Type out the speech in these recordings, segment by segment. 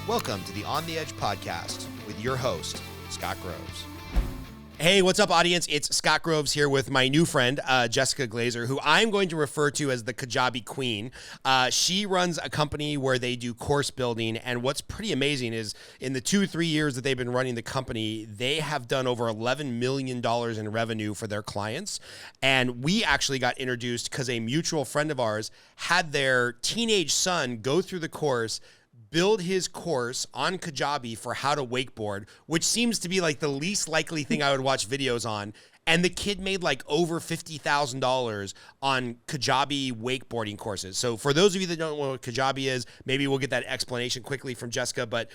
Welcome to the On the Edge podcast with your host, Scott Groves. Hey, what's up, audience? It's Scott Groves here with my new friend, Jessica Glazer, who I'm going to refer to as the Kajabi Queen. She runs a company where they do course building, and what's pretty amazing is in the 2-3 years that they've been running the company, they have done over $11 million in revenue for their clients. And we actually got introduced because a mutual friend of ours had their teenage son go through the course, build his course on Kajabi for how to wakeboard, which seems to be like the least likely thing I would watch videos on. And the kid made like over $50,000 on Kajabi wakeboarding courses. So for those of you that don't know what Kajabi is, maybe we'll get that explanation quickly from Jessica. But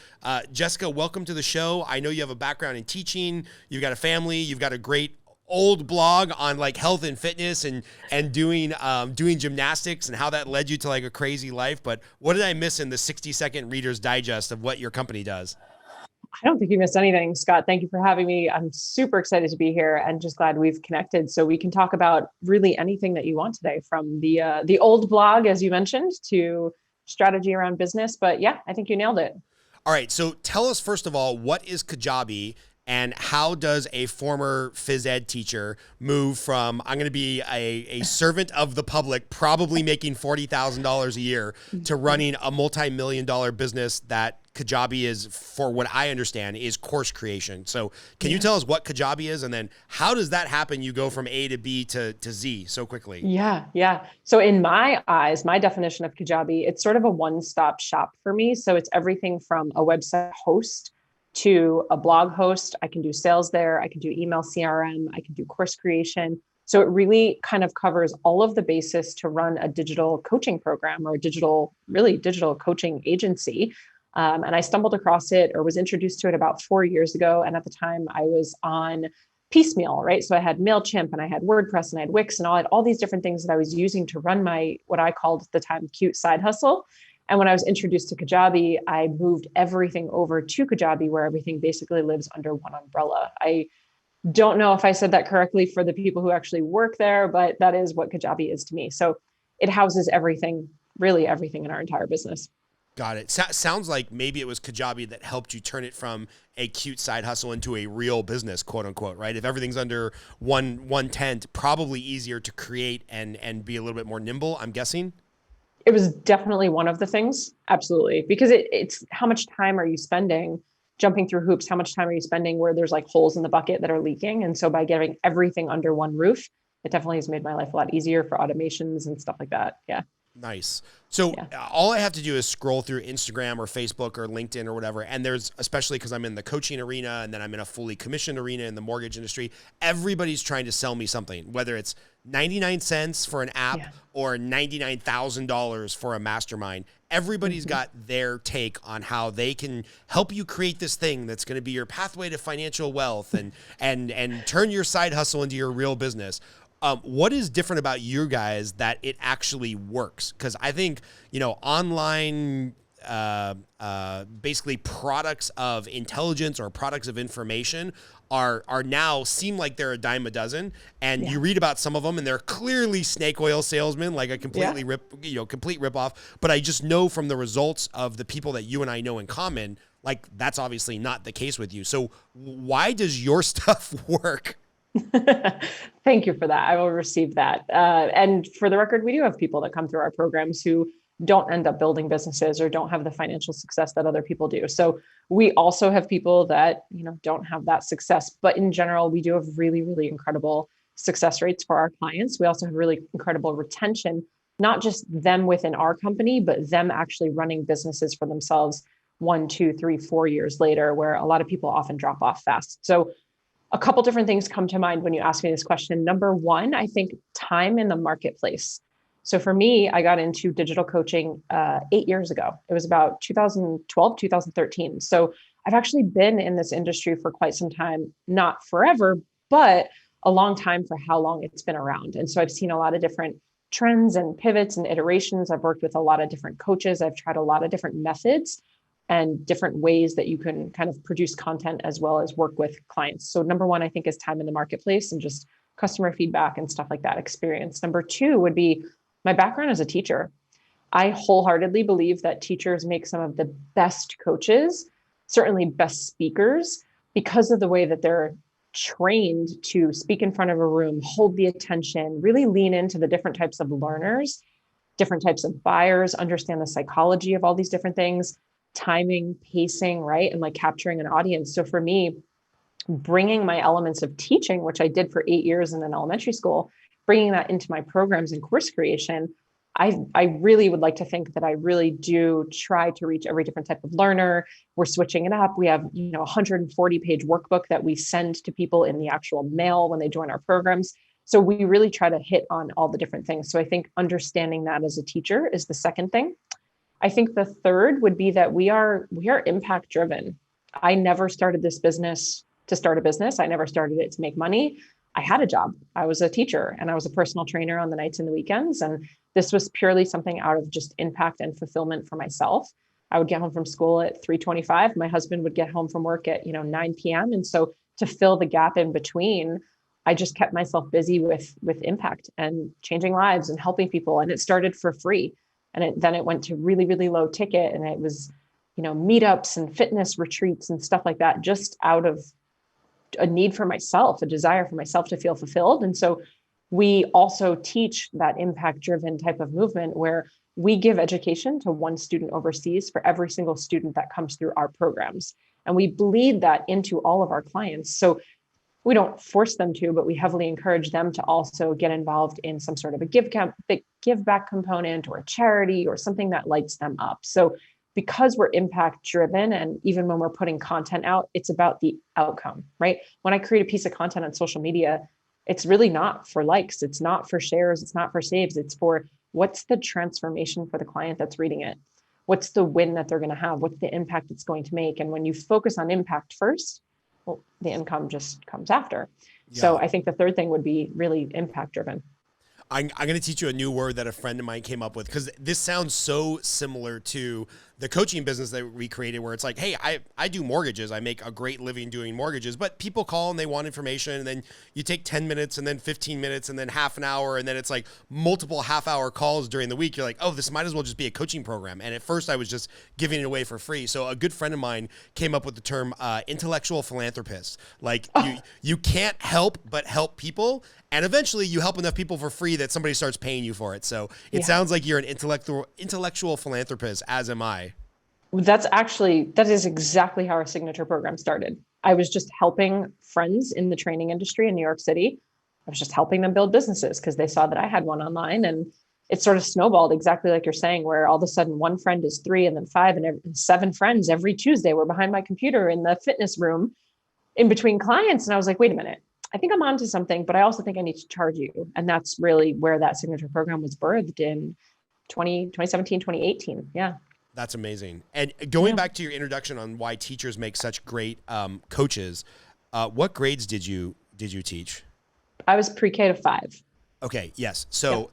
Jessica, welcome to the show. I know you have a background in teaching. You've got a family. You've got a great old blog on like health and fitness and doing gymnastics and how that led you to like a crazy life. But what did I miss in the 60-second Reader's Digest of what your company does? I don't think you missed anything, Scott. Thank you for having me. I'm super excited to be here and just glad we've connected so we can talk about really anything that you want today, from the old blog, as you mentioned, to strategy around business. But yeah, I think you nailed it. All right. So tell us, first of all, what is Kajabi? And how does a former phys ed teacher move from, I'm going to be a servant of the public, probably making $40,000 a year, to running a multi-million-dollar business that Kajabi is, for what I understand, is course creation. So can you tell us what Kajabi is, and then how does that happen? You go from A to B to Z so quickly. Yeah. So in my eyes, my definition of Kajabi, it's sort of a one-stop shop for me. So it's everything from a website host to a blog host. I can do sales there. I can do email CRM. I can do course creation. So it really kind of covers all of the basis to run a digital coaching program or a digital coaching agency. And I stumbled across it, or was introduced to it, about 4 years ago. And at the time I was on piecemeal, right? So I had MailChimp and I had WordPress and I had Wix and all these different things that I was using to run my, what I called at the time, cute side hustle. And when I was introduced to Kajabi, I moved everything over to Kajabi, where everything basically lives under one umbrella. I don't know if I said that correctly for the people who actually work there, but that is what Kajabi is to me. So it houses everything, really everything in our entire business. Got it. Sounds like maybe it was Kajabi that helped you turn it from a cute side hustle into a real business, quote unquote, right? If everything's under one tent, probably easier to create and be a little bit more nimble, I'm guessing. It was definitely one of the things. Absolutely. Because it's how much time are you spending jumping through hoops? How much time are you spending where there's like holes in the bucket that are leaking? And so by getting everything under one roof, it definitely has made my life a lot easier for automations and stuff like that. Yeah. Nice. So all I have to do is scroll through Instagram or Facebook or LinkedIn or whatever. And there's, especially because I'm in the coaching arena and then I'm in a fully commissioned arena in the mortgage industry, everybody's trying to sell me something, whether it's 99 cents for an app or $99,000 for a mastermind. Everybody's got their take on how they can help you create this thing that's going to be your pathway to financial wealth and turn your side hustle into your real business. What is different about you guys that it actually works? Because I think, online, basically products of intelligence or products of information are now seem like they're a dime a dozen. And you read about some of them and they're clearly snake oil salesmen, like a complete ripoff. But I just know from the results of the people that you and I know in common, like that's obviously not the case with you. So why does your stuff work? Thank you for that. I will receive that. And for the record, we do have people that come through our programs who don't end up building businesses or don't have the financial success that other people do. So we also have people that, don't have that success. But in general, we do have really, really incredible success rates for our clients. We also have really incredible retention, not just them within our company, but them actually running businesses for themselves 1, 2, 3, 4 years later, where a lot of people often drop off fast. So a couple different things come to mind when you ask me this question. Number one, I think time in the marketplace. So for me, I got into digital coaching 8 years ago. It was about 2012, 2013. So I've actually been in this industry for quite some time, not forever, but a long time for how long it's been around. And so I've seen a lot of different trends and pivots and iterations. I've worked with a lot of different coaches. I've tried a lot of different methods and different ways that you can kind of produce content as well as work with clients. So number one, I think, is time in the marketplace and just customer feedback and stuff like that, experience. Number two would be my background as a teacher. I wholeheartedly believe that teachers make some of the best coaches, certainly best speakers, because of the way that they're trained to speak in front of a room, hold the attention, really lean into the different types of learners, different types of buyers, understand the psychology of all these different things, timing, pacing, right? And like capturing an audience. So for me, bringing my elements of teaching, which I did for 8 years in an elementary school, bringing that into my programs and course creation, I really would like to think that I really do try to reach every different type of learner. We're switching it up. We have, 140-page workbook that we send to people in the actual mail when they join our programs. So we really try to hit on all the different things. So I think understanding that as a teacher is the second thing. I think the third would be that we are impact driven. I never started this business to start a business. I never started it to make money. I had a job. I was a teacher and I was a personal trainer on the nights and the weekends. And this was purely something out of just impact and fulfillment for myself. I would get home from school at 3:25. My husband would get home from work at 9 p.m. And so to fill the gap in between, I just kept myself busy with impact and changing lives and helping people. And it started for free. And then it went to really, really low ticket. And it was, meetups and fitness retreats and stuff like that, just out of a need for myself, a desire for myself to feel fulfilled. And so we also teach that impact driven type of movement where we give education to one student overseas for every single student that comes through our programs. And we bleed that into all of our clients. So we don't force them to, but we heavily encourage them to also get involved in some sort of a give back component or a charity or something that lights them up. So because we're impact driven, and even when we're putting content out, it's about the outcome, right? When I create a piece of content on social media, it's really not for likes. It's not for shares. It's not for saves. It's for what's the transformation for the client that's reading it? What's the win that they're going to have? What's the impact it's going to make? And when you focus on impact first, well, the income just comes after. Yeah. So I think the third thing would be really impact driven. I'm going to teach you a new word that a friend of mine came up with, because this sounds so similar to the coaching business that we created, where it's like, hey, I do mortgages. I make a great living doing mortgages, but people call and they want information, and then you take 10 minutes and then 15 minutes and then half an hour. And then it's like multiple half-hour calls during the week. You're like, oh, this might as well just be a coaching program. And at first I was just giving it away for free. So a good friend of mine came up with the term intellectual philanthropist. Like you can't help but help people. And eventually you help enough people for free that somebody starts paying you for it. So it sounds like you're an intellectual philanthropist, as am I. That is exactly how our signature program started. I was just helping friends in the training industry in New York City. I was just helping them build businesses because they saw that I had one online, and it sort of snowballed exactly like you're saying, where all of a sudden one friend is 3 and then 5 and 7 friends every Tuesday were behind my computer in the fitness room in between clients. And I was like, wait a minute, I think I'm onto something, but I also think I need to charge you. And that's really where that signature program was birthed in 2017, 2018. Yeah. That's amazing. And going back to your introduction on why teachers make such great coaches, what grades did you teach? I was pre-K to 5. Okay. Yes. So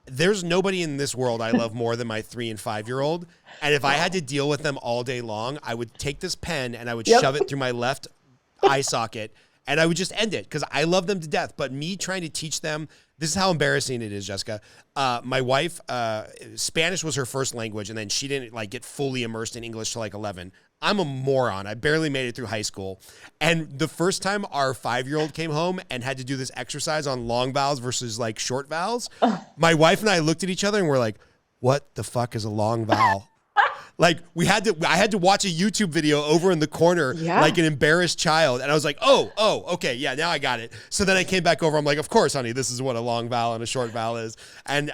there's nobody in this world I love more than my 3 and 5-year-old. And if I had to deal with them all day long, I would take this pen and I would shove it through my left eye socket, and I would just end it because I love them to death. But me trying to teach them, this is how embarrassing it is, Jessica. My wife, Spanish was her first language, and then she didn't get fully immersed in English till 11. I'm a moron. I barely made it through high school. And the first time our 5-year-old came home and had to do this exercise on long vowels versus short vowels, my wife and I looked at each other and we're like, what the fuck is a long vowel? I had to watch a YouTube video over in the corner like an embarrassed child. And I was like, oh, okay. Yeah, now I got it. So then I came back over. I'm like, of course, honey, this is what a long vowel and a short vowel is. And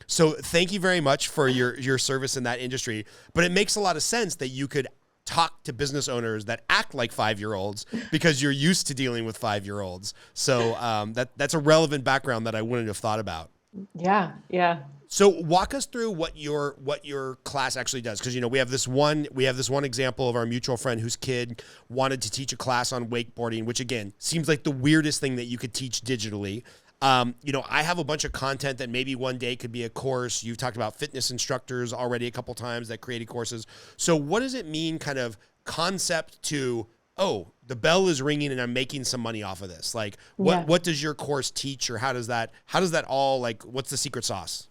so thank you very much for your service in that industry. But it makes a lot of sense that you could talk to business owners that act like 5-year-olds because you're used to dealing with 5-year-olds. So that's a relevant background that I wouldn't have thought about. Yeah. Yeah. So walk us through what your class actually does, because we have this one example of our mutual friend whose kid wanted to teach a class on wakeboarding, which again seems like the weirdest thing that you could teach digitally. I have a bunch of content that maybe one day could be a course. You've talked about fitness instructors already a couple times that created courses. So what does it mean, kind of concept to, oh, the bell is ringing and I'm making some money off of this? What does your course teach, or how does that all, what's the secret sauce?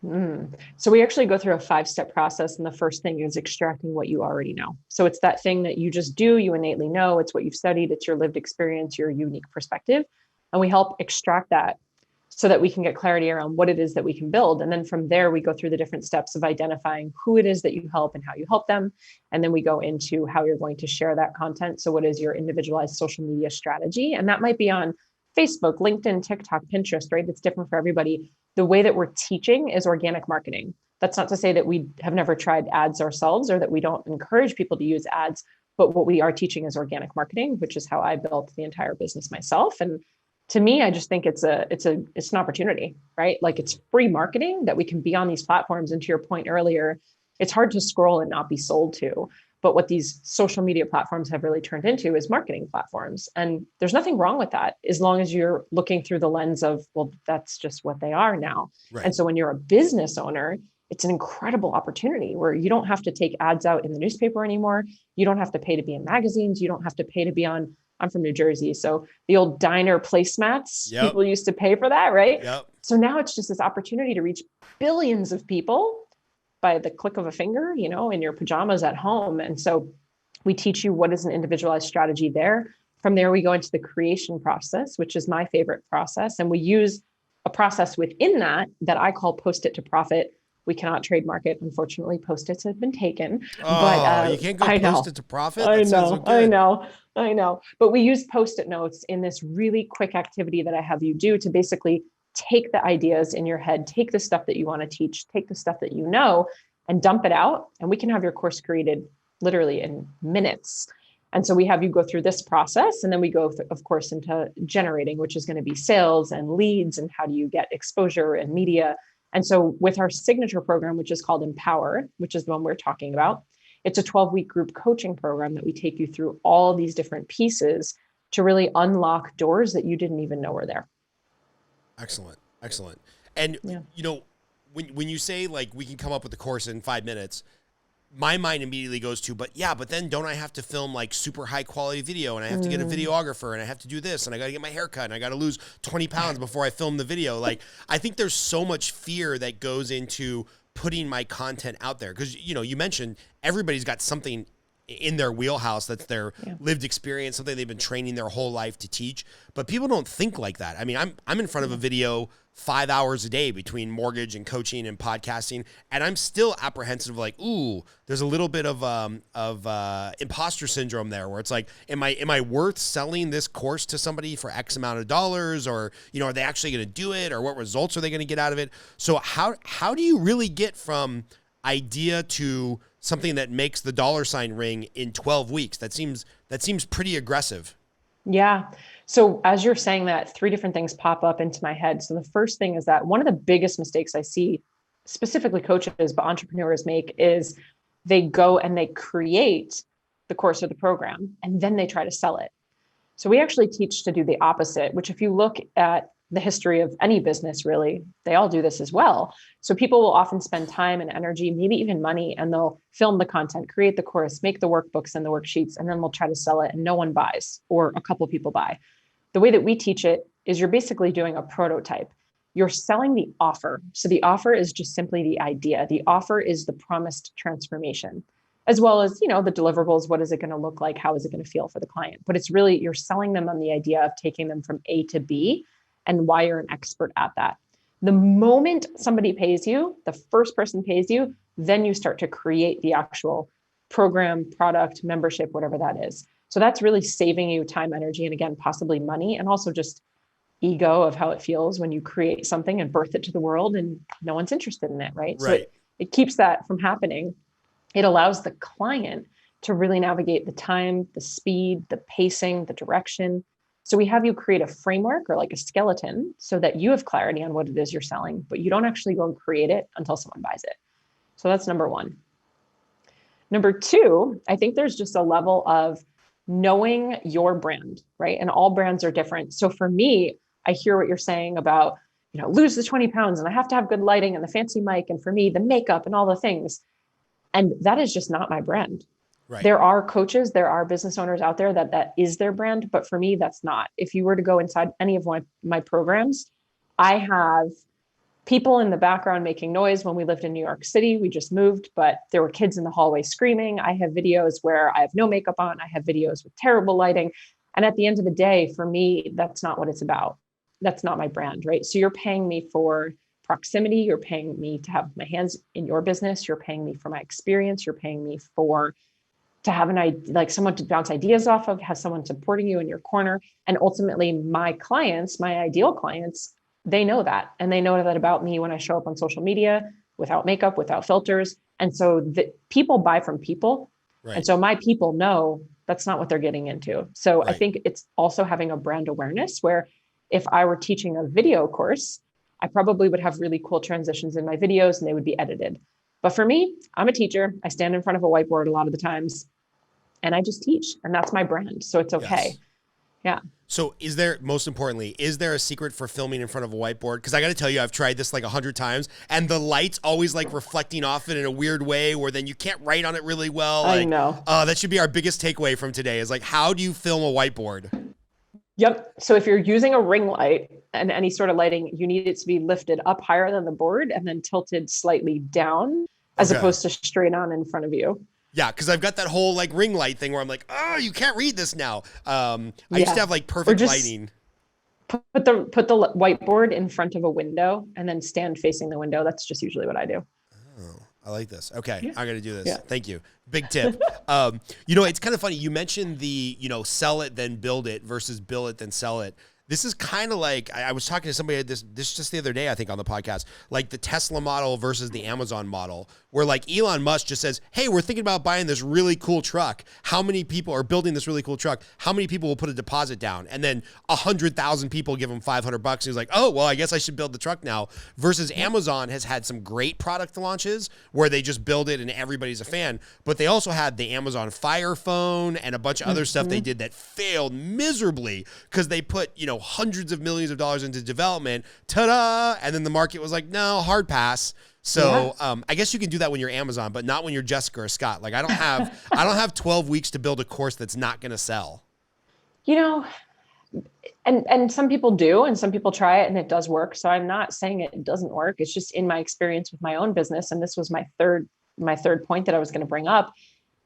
So we actually go through a 5-step process. And the first thing is extracting what you already know. So it's that thing that you just do, you innately know, it's what you've studied, it's your lived experience, your unique perspective. And we help extract that so that we can get clarity around what it is that we can build. And then from there, we go through the different steps of identifying who it is that you help and how you help them. And then we go into how you're going to share that content. So what is your individualized social media strategy? And that might be on Facebook, LinkedIn, TikTok, Pinterest, right? It's different for everybody. The way that we're teaching is organic marketing. That's not to say that we have never tried ads ourselves or that we don't encourage people to use ads, but what we are teaching is organic marketing, which is how I built the entire business myself. And to me, I just think it's an opportunity, right? Like it's free marketing that we can be on these platforms. And to your point earlier, it's hard to scroll and not be sold to. But what these social media platforms have really turned into is marketing platforms. And there's nothing wrong with that as long as you're looking through the lens of, well, that's just what they are now. Right. And so when you're a business owner, it's an incredible opportunity where you don't have to take ads out in the newspaper anymore. You don't have to pay to be in magazines. You don't have to pay to be on, I'm from New Jersey. So the old diner placemats, people used to pay for that, right? Yep. So now it's just this opportunity to reach billions of people by the click of a finger, you know, in your pajamas at home. And so we teach you what is an individualized strategy there. From there, we go into the creation process, which is my favorite process. And we use a process within that I call post it to profit. We cannot trademark it. Unfortunately, post-its have been taken. Oh, but you can't go post it to profit? I That sounds so good. I know. But we use post-it notes in this really quick activity that I have you do to basically take the ideas in your head, take the stuff that you want to teach, take the stuff that you know, and dump it out. And we can have your course created literally in minutes. And so we have you go through this process. And then we go, of course, into generating, which is going to be sales and leads and how do you get exposure and media. And so with our signature program, which is called Empower, which is the one we're talking about, it's a 12-week group coaching program that we take you through all these different pieces to really unlock doors that you didn't even know were there. Excellent. And, you know, when you say like we can come up with the course in 5 minutes, my mind immediately goes to, but then don't I have to film like super high quality video and I have to get a videographer and I have to do this and I got to get my hair cut and I got to lose 20 pounds before I film the video. Like, I think there's so much fear that goes into putting my content out there. Cause you know, you mentioned everybody's got something in their wheelhouse that's their lived experience, something they've been training their whole life to teach, but people don't think like that. I mean, I'm in front of a video 5 hours a day between mortgage and coaching and podcasting, and I'm still apprehensive of like, ooh, there's a little bit of imposter syndrome there where it's like, am I worth selling this course to somebody for X amount of dollars, or, you know, are they actually going to do it, or what results are they going to get out of it? So how do you really get from idea to something that makes the dollar sign ring in 12 weeks? That seems pretty aggressive. Yeah. So as you're saying that, 3 different things pop up into my head. So the first thing is that one of the biggest mistakes I see specifically coaches, but entrepreneurs make is they go and they create the course or the program, and then they try to sell it. So we actually teach to do the opposite, which if you look at the history of any business, really, they all do this as well. So people will often spend time and energy, maybe even money, and they'll film the content, create the course, make the workbooks and the worksheets, and then they'll try to sell it and no one buys, or a couple of people buy. The way that we teach it is you're basically doing a prototype. You're selling the offer. So the offer is just simply the idea. The offer is the promised transformation, as well as, you know, the deliverables. What is it going to look like? How is it going to feel for the client? But it's really, you're selling them on the idea of taking them from A to B and why you're an expert at that. The moment somebody pays you, the first person pays you, then you start to create the actual program, product, membership, whatever that is. So that's really saving you time, energy, and again, possibly money, and also just ego of how it feels when you create something and birth it to the world and no one's interested in it, right? So it keeps that from happening. It allows the client to really navigate the time, the speed, the pacing, the direction. So we have you create a framework or like a skeleton so that you have clarity on what it is you're selling, but you don't actually go and create it until someone buys it. So that's number 1. Number 2, I think there's just a level of knowing your brand, right? And all brands are different. So for me, I hear what you're saying about, you know, lose the 20 pounds and I have to have good lighting and the fancy mic. And for me, the makeup and all the things. And that is just not my brand. Right. There are coaches, there are business owners out there that is their brand. But for me, that's not. If you were to go inside any of my programs, I have people in the background making noise. When we lived in New York City, we just moved, but there were kids in the hallway screaming. I have videos where I have no makeup on. I have videos with terrible lighting. And at the end of the day, for me, that's not what it's about. That's not my brand, right? So you're paying me for proximity. You're paying me to have my hands in your business. You're paying me for my experience. You're paying me for to have like someone to bounce ideas off of, have someone supporting you in your corner. And ultimately my clients, my ideal clients, they know that. And they know that about me when I show up on social media without makeup, without filters. And so the people buy from people. Right. And so my people know that's not what they're getting into. So right. I think it's also having a brand awareness where if I were teaching a video course, I probably would have really cool transitions in my videos and they would be edited. But for me, I'm a teacher. I stand in front of a whiteboard a lot of the times and I just teach, and that's my brand. So it's okay. Yes. Yeah. So most importantly, is there a secret for filming in front of a whiteboard? Because I got to tell you, I've tried this like 100 times and the light's always like reflecting off it in a weird way where then you can't write on it really well. I know. That should be our biggest takeaway from today is like, how do you film a whiteboard? Yep. So if you're using a ring light and any sort of lighting, you need it to be lifted up higher than the board and then tilted slightly down as opposed to straight on in front of you. Yeah, because I've got that whole like ring light thing where I'm like, oh, you can't read this now. I used to have like perfect lighting. Put the whiteboard in front of a window and then stand facing the window. That's just usually what I do. Oh, I like this. Okay, yeah. I'm gonna do this. Yeah. Thank you. Big tip. It's kind of funny. You mentioned the sell it then build it versus build it then sell it. This is kind of like, I was talking to somebody this just the other day, I think on the podcast, like the Tesla model versus the Amazon model, where like Elon Musk just says, hey, we're thinking about buying this really cool truck. How many people are building this really cool truck? How many people will put a deposit down? And then 100,000 people give him $500. He's like, oh, well, I guess I should build the truck now. Versus Amazon has had some great product launches where they just build it and everybody's a fan. But they also had the Amazon Fire Phone and a bunch of other stuff they did that failed miserably because they put, hundreds of millions of dollars into development, ta-da, and then the market was like, no, hard pass. So I guess you can do that when you're Amazon, but not when you're Jessica or Scott. Like I don't have 12 weeks to build a course that's not going to sell. And some people do, and some people try it and it does work. So I'm not saying it doesn't work. It's just in my experience with my own business. And this was my third point that I was going to bring up.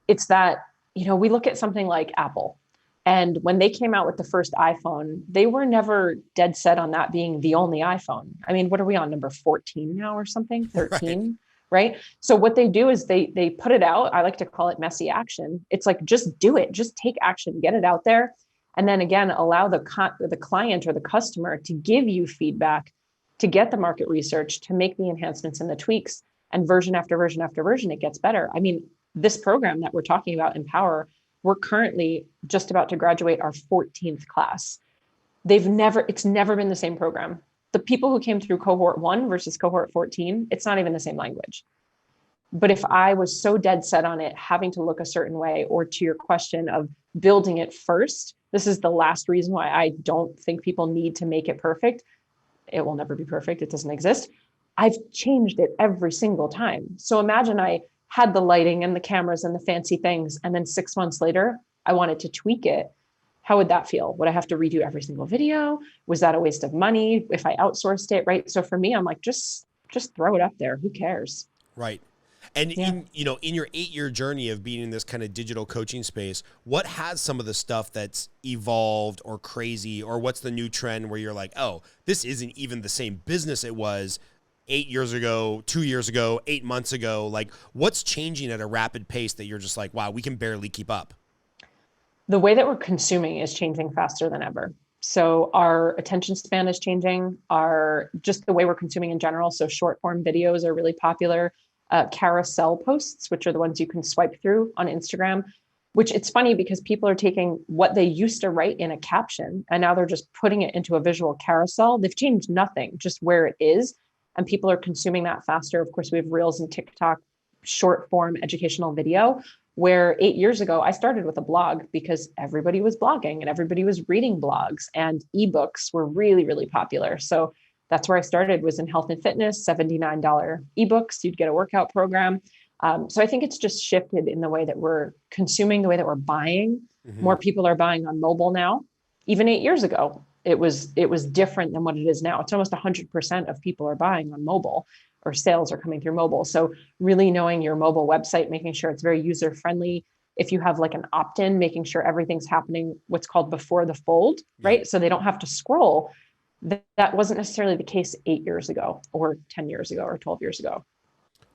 It's that, we look at something like Apple. And when they came out with the first iPhone, they were never dead set on that being the only iPhone. I mean, what are we on, number 14 now or something? 13, right? So what they do is they put it out. I like to call it messy action. It's like, just do it, just take action, get it out there. And then again, allow the client or the customer to give you feedback, to get the market research, to make the enhancements and the tweaks, and version after version after version, it gets better. I mean, this program that we're talking about, Empower, we're currently just about to graduate our 14th class. It's never been the same program. The people who came through cohort 1 versus cohort 14, it's not even the same language. But if I was so dead set on it having to look a certain way, or to your question of building it first, this is the last reason why I don't think people need to make it perfect. It will never be perfect. It doesn't exist. I've changed it every single time. So imagine I had the lighting and the cameras and the fancy things, and then 6 months later, I wanted to tweak it. How would that feel? Would I have to redo every single video? Was that a waste of money if I outsourced it, right? So for me, I'm like, just throw it up there. Who cares? Right. And in your 8-year journey of being in this kind of digital coaching space, what has some of the stuff that's evolved or crazy, or what's the new trend where you're like, oh, this isn't even the same business it was 8 years ago, 2 years ago, 8 months ago? Like, what's changing at a rapid pace that you're just like, wow, we can barely keep up? The way that we're consuming is changing faster than ever. So our attention span is changing, just the way we're consuming in general. So short form videos are really popular. Carousel posts, which are the ones you can swipe through on Instagram, which it's funny because people are taking what they used to write in a caption and now they're just putting it into a visual carousel. They've changed nothing, just where it is. And people are consuming that faster. Of course, we have Reels and TikTok, short form educational video, where 8 years ago, I started with a blog because everybody was blogging and everybody was reading blogs, and ebooks were really, really popular. So that's where I started, was in health and fitness, $79 ebooks. You'd get a workout program. So I think it's just shifted in the way that we're consuming, the way that we're buying. Mm-hmm. More people are buying on mobile now. Even 8 years ago, it was different than what it is now. It's almost 100% of people are buying on mobile, or sales are coming through mobile. So really knowing your mobile website, making sure it's very user friendly. If you have like an opt-in, making sure everything's happening what's called before the fold, right? So they don't have to scroll. That wasn't necessarily the case 8 years ago or 10 years ago or 12 years ago.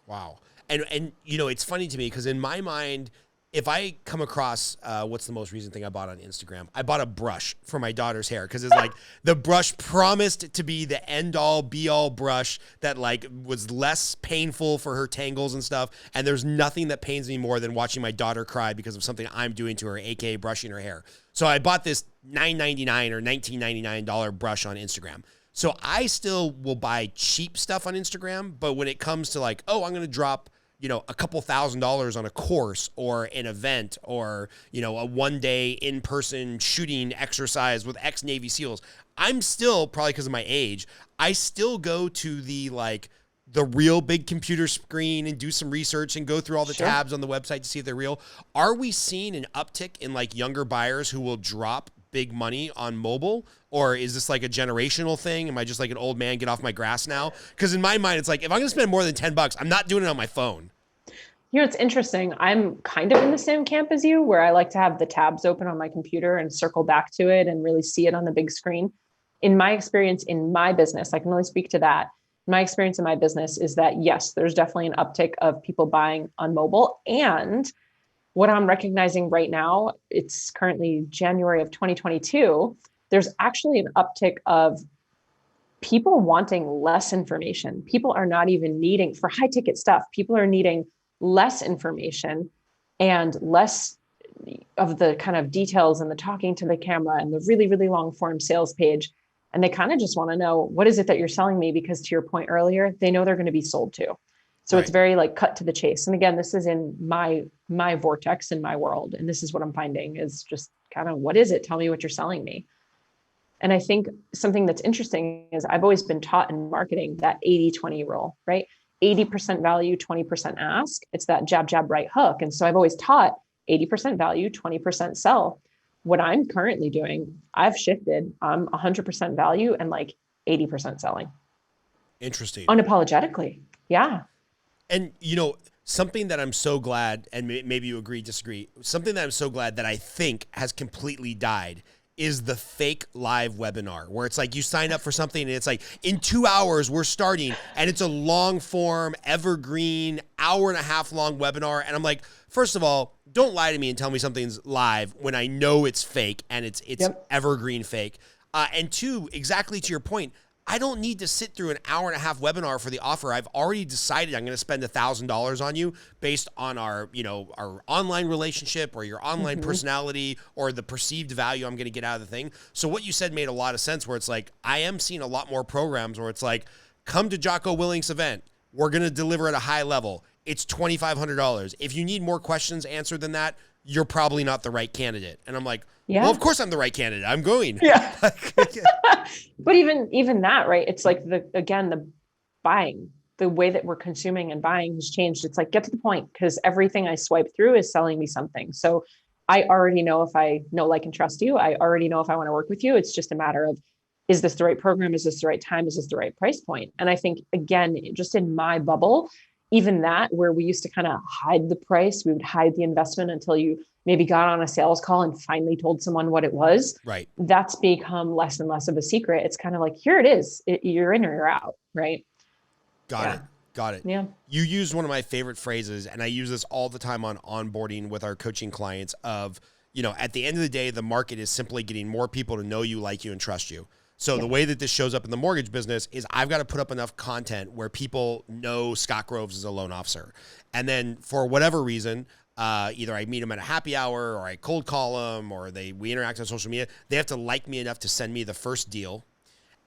Wow. And you know, it's funny to me because in my mind, if I come across, what's the most recent thing I bought on Instagram? I bought a brush for my daughter's hair because it's like the brush promised to be the end all be all brush that like was less painful for her tangles and stuff. And there's nothing that pains me more than watching my daughter cry because of something I'm doing to her, aka brushing her hair. So I bought this $9.99 or $19.99 brush on Instagram. So I still will buy cheap stuff on Instagram, but when it comes to like, oh, I'm going to drop, you know, a couple $1,000s on a course or an event or, you know, a 1-day in-person shooting exercise with ex-Navy SEALs, I'm still, probably because of my age, I still go to the real big computer screen and do some research and go through all the tabs on the website to see if they're real. Are we seeing an uptick in like younger buyers who will drop big money on mobile? Or is this like a generational thing? Am I just like an old man, get off my grass now? Because in my mind, it's like, if I'm going to spend more than $10, I'm not doing it on my phone. You know, it's interesting. I'm kind of in the same camp as you, where I like to have the tabs open on my computer and circle back to it and really see it on the big screen. In my experience in my business, I can only speak to that. My experience in my business is that, yes, there's definitely an uptick of people buying on mobile. And what I'm recognizing right now, it's currently January of 2022, there's actually an uptick of people wanting less information. People are not even needing, for high ticket stuff, people are needing less information and less of the kind of details and the talking to the camera and the really, really long form sales page. And they kind of just want to know, what is it that you're selling me? Because to your point earlier, they know they're going to be sold to. So It's very like cut to the chase. And again, this is in my vortex, in my world. And this is what I'm finding is just kind of, what is it? Tell me what you're selling me. And I think something that's interesting is I've always been taught in marketing that 80-20 rule, right? 80% value, 20% ask. It's that jab, jab, right hook. And so I've always taught 80% value, 20% sell. What I'm currently doing, I've shifted. I'm 100% value and like 80% selling. Interesting. Unapologetically. Yeah. And, you know, something that I'm so glad, and maybe you agree, disagree, something that I'm so glad that I think has completely died is the fake live webinar where it's like you sign up for something and it's like in 2 hours we're starting and it's a long form, evergreen, hour-and-a-half long webinar. And I'm like, first of all, don't lie to me and tell me something's live when I know it's fake and it's evergreen fake. And two, exactly to your point, I don't need to sit through an hour-and-a-half webinar for the offer. I've already decided I'm going to spend $1,000 on you based on our online relationship or your online personality or the perceived value I'm going to get out of the thing. So what you said made a lot of sense where it's like, I am seeing a lot more programs where it's like, come to Jocko Willink's event. We're going to deliver at a high level. It's $2,500. If you need more questions answered than that, you're probably not the right candidate. And I'm like, well, of course I'm the right candidate. I'm going. Yeah. But even that, right? It's like the buying, the way that we're consuming and buying has changed. It's like, get to the point, because everything I swipe through is selling me something. So I already know if I know, like, and trust you. I already know if I want to work with you. It's just a matter of, is this the right program? Is this the right time? Is this the right price point? And I think, again, just in my bubble, even that, where we used to kind of hide the price, we would hide the investment until you maybe got on a sales call and finally told someone what it was. Right. That's become less and less of a secret. It's kind of like, here it is. You're in or you're out. Right. Got it. Yeah. You used one of my favorite phrases, and I use this all the time on onboarding with our coaching clients of, you know, at the end of the day, the market is simply getting more people to know you, like you, and trust you. So the way that this shows up in the mortgage business is I've got to put up enough content where people know Scott Groves is a loan officer. And then for whatever reason, either I meet them at a happy hour or I cold call them or we interact on social media. They have to like me enough to send me the first deal.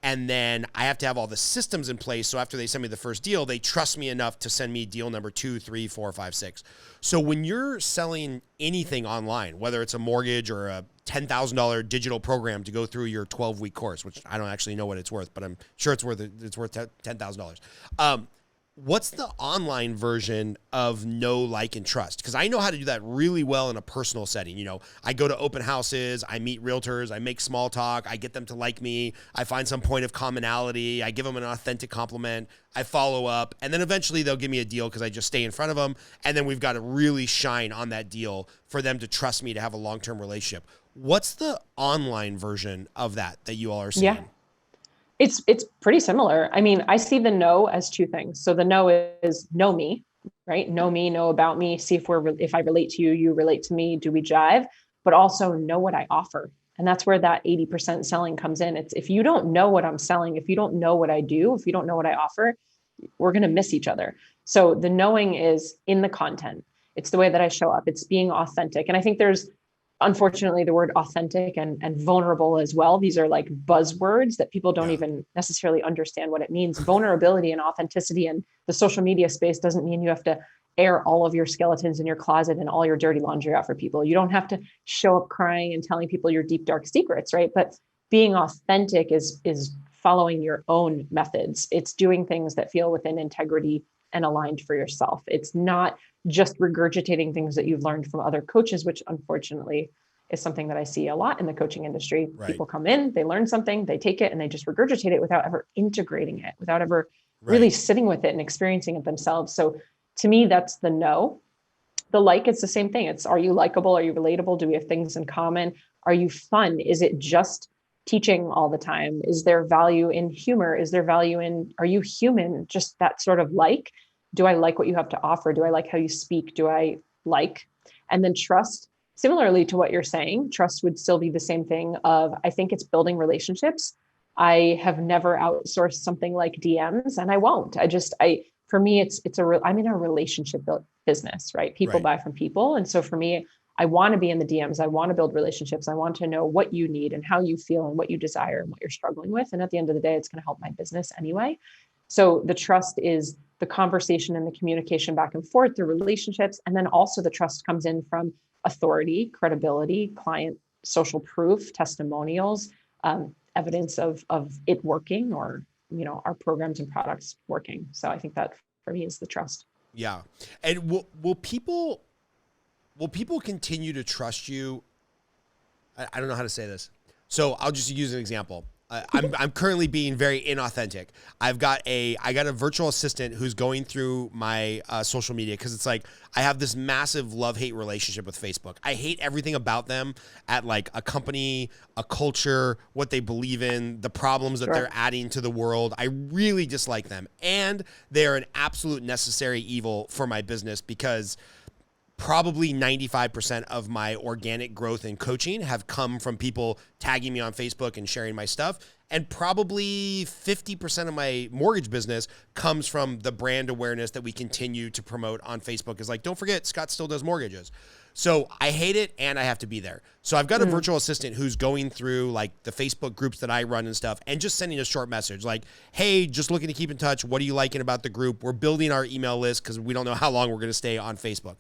And then I have to have all the systems in place. So after they send me the first deal, they trust me enough to send me deal number 2, 3, 4, 5, 6. So when you're selling anything online, whether it's a mortgage or a $10,000 digital program to go through your 12-week course, which I don't actually know what it's worth, but I'm sure it's worth $10,000. what's the online version of know, like, and trust? Because I know how to do that really well in a personal setting. You know, I go to open houses, I meet realtors, I make small talk, I get them to like me, I find some point of commonality, I give them an authentic compliment, I follow up, and then eventually they'll give me a deal because I just stay in front of them, and then we've got to really shine on that deal for them to trust me to have a long-term relationship. What's the online version of that you all are seeing? Yeah. It's pretty similar. I mean, I see the know as two things. So the know is know me, right? Know me, know about me, see if I relate to you, you relate to me, do we jive? But also know what I offer. And that's where that 80% selling comes in. It's if you don't know what I'm selling, if you don't know what I do, if you don't know what I offer, we're going to miss each other. So the knowing is in the content. It's the way that I show up. It's being authentic. And I think there's, unfortunately, the word authentic and vulnerable as well. These are like buzzwords that people don't even necessarily understand what it means. Vulnerability and authenticity in the social media space doesn't mean you have to air all of your skeletons in your closet and all your dirty laundry out for people. You don't have to show up crying and telling people your deep, dark secrets, right? But being authentic is following your own methods. It's doing things that feel within integrity and aligned for yourself. It's not just regurgitating things that you've learned from other coaches, which unfortunately is something that I see a lot in the coaching industry. Right. People come in, they learn something, they take it and they just regurgitate it without ever integrating it, without ever really sitting with it and experiencing it themselves. So to me, that's the no. The like, it's the same thing. It's, are you likable? Are you relatable? Do we have things in common? Are you fun? Is it just teaching all the time? Is there value in humor? Is there value in, are you human? Just that sort of like, do I like what you have to offer? Do I like how you speak? Do I like? And then trust, similarly to what you're saying, trust would still be the same thing of, I think it's building relationships. I have never outsourced something like DMs and I won't. For me, I'm in a relationship business, right? People buy from people. And so for me, I want to be in the DMs. I want to build relationships. I want to know what you need and how you feel and what you desire and what you're struggling with. And at the end of the day, it's going to help my business anyway. So the trust is the conversation and the communication back and forth, the relationships. And then also the trust comes in from authority, credibility, client, social proof, testimonials, evidence of it working, or, you know, our programs and products working. So I think that for me is the trust. Yeah. And will people continue to trust you? I don't know how to say this. So I'll just use an example. I'm currently being very inauthentic. I got a virtual assistant who's going through my social media, because it's like I have this massive love-hate relationship with Facebook. I hate everything about them at like a company, a culture, what they believe in, the problems that they're adding to the world. I really dislike them. And they're an absolute necessary evil for my business, because probably 95% of my organic growth in coaching have come from people tagging me on Facebook and sharing my stuff. And probably 50% of my mortgage business comes from the brand awareness that we continue to promote on Facebook. Is like, don't forget, Scott still does mortgages. So I hate it and I have to be there. So I've got a virtual assistant who's going through like the Facebook groups that I run and stuff, and just sending a short message like, hey, just looking to keep in touch. What are you liking about the group? We're building our email list because we don't know how long we're going to stay on Facebook.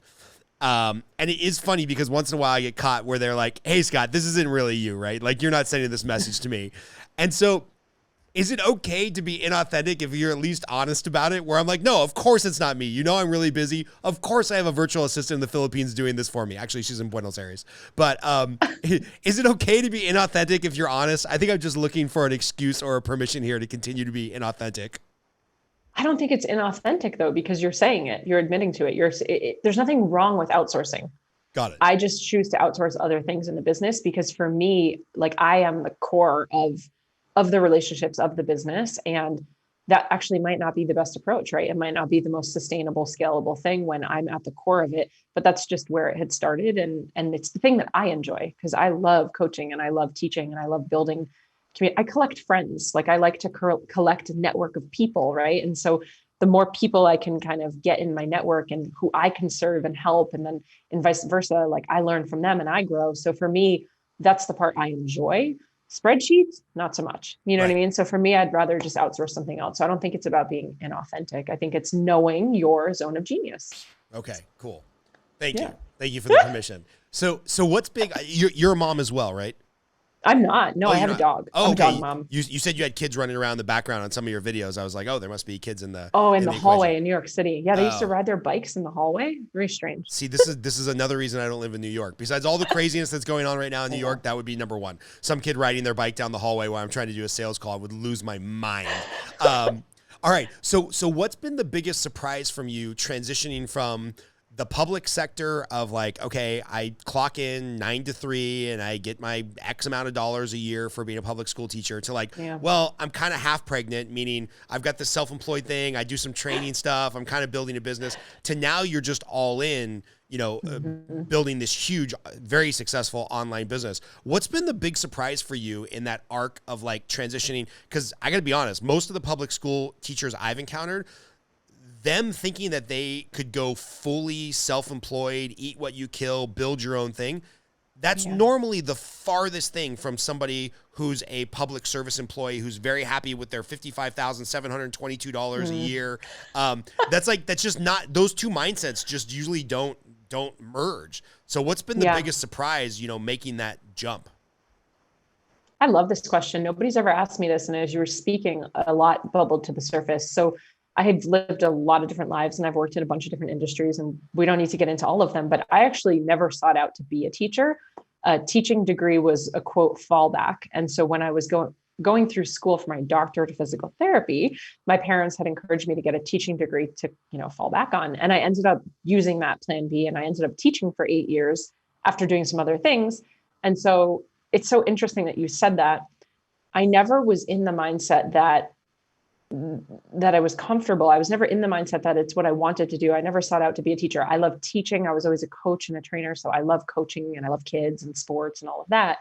And it is funny because once in a while I get caught where they're like, hey, Scott, this isn't really you, right? Like, you're not sending this message to me. And so is it okay to be inauthentic if you're at least honest about it? Where I'm like, no, of course it's not me. You know, I'm really busy. Of course I have a virtual assistant in the Philippines doing this for me. Actually, she's in Buenos Aires. But is it okay to be inauthentic if you're honest? I think I'm just looking for an excuse or a permission here to continue to be inauthentic. I don't think it's inauthentic though, because you're saying it, you're admitting to it. There's nothing wrong with outsourcing. Got it. I just choose to outsource other things in the business because for me, like, I am the core of the relationships of the business. And that actually might not be the best approach, right? It might not be the most sustainable, scalable thing when I'm at the core of it, but that's just where it had started. And it's the thing that I enjoy, because I love coaching and I love teaching and I love building community. I collect friends. Like, I like to collect a network of people, right? And so the more people I can kind of get in my network and who I can serve and help, and then and vice versa, like, I learn from them and I grow. So for me, that's the part I enjoy. Spreadsheets, not so much. You know what I mean? So for me, I'd rather just outsource something else. So I don't think it's about being inauthentic. I think it's knowing your zone of genius. Okay, cool. Thank you. Thank you for the permission. So what's big? You're a mom as well, right? I'm not. No, Oh, I you're have a not. dog. Oh, I'm a dog okay. mom. You said you had kids running around in the background on some of your videos. I was like, oh, there must be kids in the Oh, in in the the equation. hallway in New York City. Yeah, they used to Oh. ride their bikes in the hallway. Very strange. See, this is another reason I don't live in New York. Besides all the craziness that's going on right now in New I York, know. that would be number one. Some kid riding their bike down the hallway while I'm trying to do a sales call would lose my mind. Um, all right, so what's been the biggest surprise from you transitioning from the public sector of like, okay, I clock in 9 to 3 and I get my X amount of dollars a year for being a public school teacher to like, Yeah. well, I'm kind of half pregnant, meaning I've got this self-employed thing. I do some training stuff. I'm kind of building a business to now you're just all in, Mhm. building this huge, very successful online business. What's been the big surprise for you in that arc of like transitioning? Because I got to be honest, most of the public school teachers I've encountered, them thinking that they could go fully self-employed, eat what you kill, build your own thing, that's Yeah. normally the farthest thing from somebody who's a public service employee who's very happy with their $55,722 a Mm. year. That's just not, those two mindsets just usually don't merge. So what's been the Yeah. biggest surprise, making that jump? I love this question. Nobody's ever asked me this. And as you were speaking, a lot bubbled to the surface. So I have lived a lot of different lives and I've worked in a bunch of different industries, and we don't need to get into all of them, but I actually never sought out to be a teacher. A teaching degree was a quote fallback. And so when I was going through school for my doctorate of physical therapy, my parents had encouraged me to get a teaching degree to, fall back on. And I ended up using that plan B, and I ended up teaching for 8 years after doing some other things. And so it's so interesting that you said that. I never was in the mindset that I was comfortable. I was never in the mindset that it's what I wanted to do. I never sought out to be a teacher. I love teaching. I was always a coach and a trainer. So I love coaching and I love kids and sports and all of that.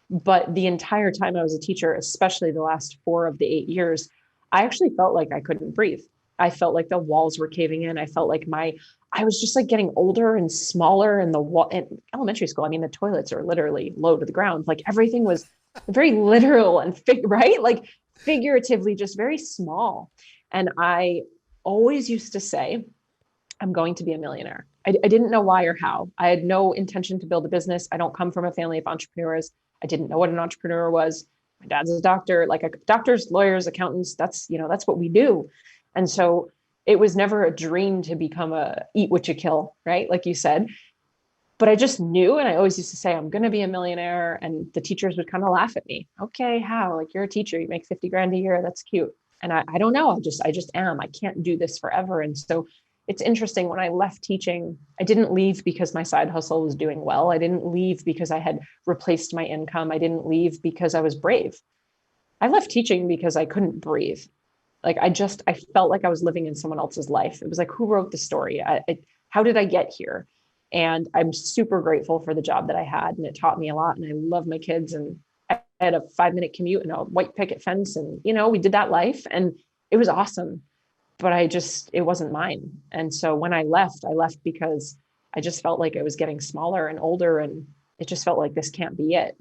But the entire time I was a teacher, especially the last 4 of the 8 years, I actually felt like I couldn't breathe. I felt like the walls were caving in. I felt like I was just like getting older and smaller, and in elementary school, I mean, the toilets are literally low to the ground. Like everything was very literal and right? Like figuratively, just very small. And I always used to say, I'm going to be a millionaire. I didn't know why or how. I had no intention to build a business. I don't come from a family of entrepreneurs. I didn't know what an entrepreneur was. My dad's a doctor, doctors, lawyers, accountants. That's what we do. And so it was never a dream to become a eat what you kill, right? Like you said. But I just knew, and I always used to say, I'm going to be a millionaire. And the teachers would kind of laugh at me. Okay, how? Like, you're a teacher, you make 50 grand a year. That's cute. And I don't know. I just am. I can't do this forever. And so it's interesting. When I left teaching, I didn't leave because my side hustle was doing well. I didn't leave because I had replaced my income. I didn't leave because I was brave. I left teaching because I couldn't breathe. Like I felt like I was living in someone else's life. It was like, who wrote the story? How did I get here? And I'm super grateful for the job that I had, and it taught me a lot. And I love my kids, and I had a 5-minute commute and a white picket fence, and we did that life, and it was awesome. But it wasn't mine. And so when I left because I just felt like I was getting smaller and older, and it just felt like this can't be it.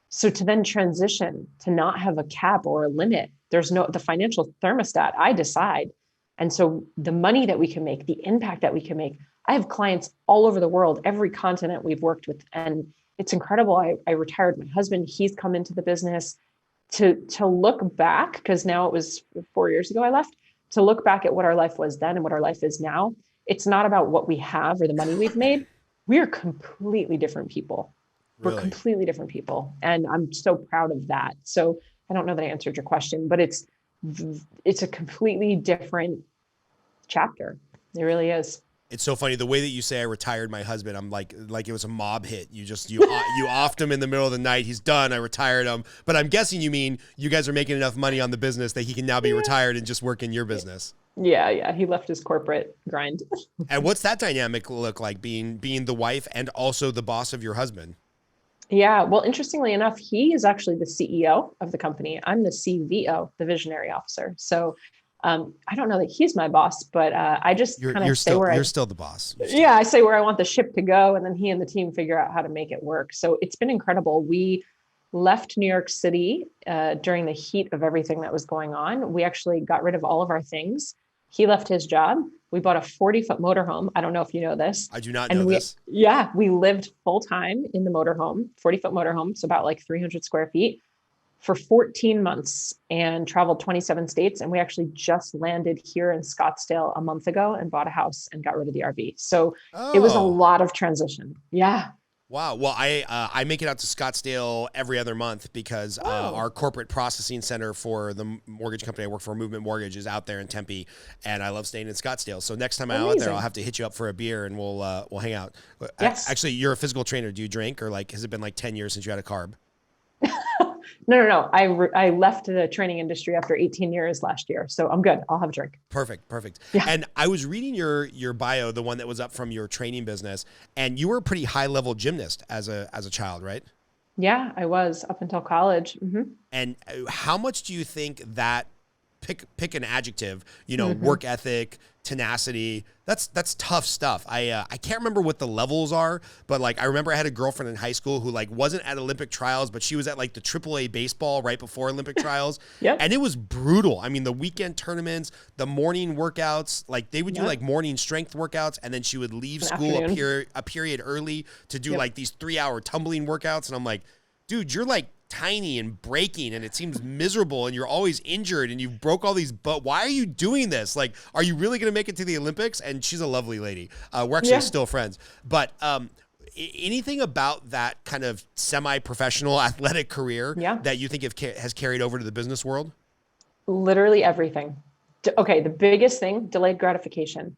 So to then transition to not have a cap or a limit, the financial thermostat, I decide. And so the money that we can make, the impact that we can make, I have clients all over the world, every continent we've worked with. And it's incredible. I retired my husband. He's come into the business to look back, because now it was 4 years ago I left, to look back at what our life was then and what our life is now. It's not about what we have or the money we've made. We are completely different people. We're Really? completely different people. And I'm so proud of that. So I don't know that I answered your question, but it's a completely different chapter. It really is. It's so funny the way that you say I retired my husband. I'm like it was a mob hit. You offed him in the middle of the night. He's done. I retired him. But I'm guessing you mean you guys are making enough money on the business that he can now be retired and just work in your business. Yeah. He left his corporate grind. And what's that dynamic look like, being the wife and also the boss of your husband? Yeah. Well, interestingly enough, he is actually the CEO of the company. I'm the CVO, the visionary officer. So I don't know that he's my boss, but I just kind of say you're still the boss. Yeah, I say where I want the ship to go, and then he and the team figure out how to make it work. So it's been incredible. We left New York City during the heat of everything that was going on. We actually got rid of all of our things. He left his job. We bought a 40-foot motorhome. I don't know if you know this. I do not And know this. we lived full time in the motorhome, 40-foot motorhome. So about like 300 square feet for 14 months and traveled 27 states. And we actually just landed here in Scottsdale a month ago and bought a house and got rid of the RV. So it was a lot of transition. Yeah. Wow. Well, I make it out to Scottsdale every other month because our corporate processing center for the mortgage company I work for, Movement Mortgage, is out there in Tempe, and I love staying in Scottsdale. So next time I'm out there, I'll have to hit you up for a beer and we'll hang out. Yes. Actually, you're a physical trainer. Do you drink, or like has it been like 10 years since you had a carb? No. I left the training industry after 18 years last year. So I'm good. I'll have a drink. Perfect. Yeah. And I was reading your bio, the one that was up from your training business, and you were a pretty high level gymnast as a child, right? Yeah, I was up until college. Mm-hmm. And how much do you think that pick an adjective, work ethic, tenacity, that's tough stuff. I can't remember what the levels are, but like I remember I had a girlfriend in high school who like wasn't at Olympic trials, but she was at like the AAA baseball right before Olympic trials. Yep. And it was brutal. I mean, the weekend tournaments, the morning workouts, like they would do like morning strength workouts, and then she would leave school a period early to do like these 3-hour tumbling workouts. And I'm like, dude, you're like tiny and breaking, and it seems miserable, and you're always injured, and you broke all these, but why are you doing this? Like, are you really going to make it to the Olympics? And she's a lovely lady. We're actually still friends, but anything about that kind of semi-professional athletic career that you think has carried over to the business world? Literally everything. Okay. The biggest thing, delayed gratification,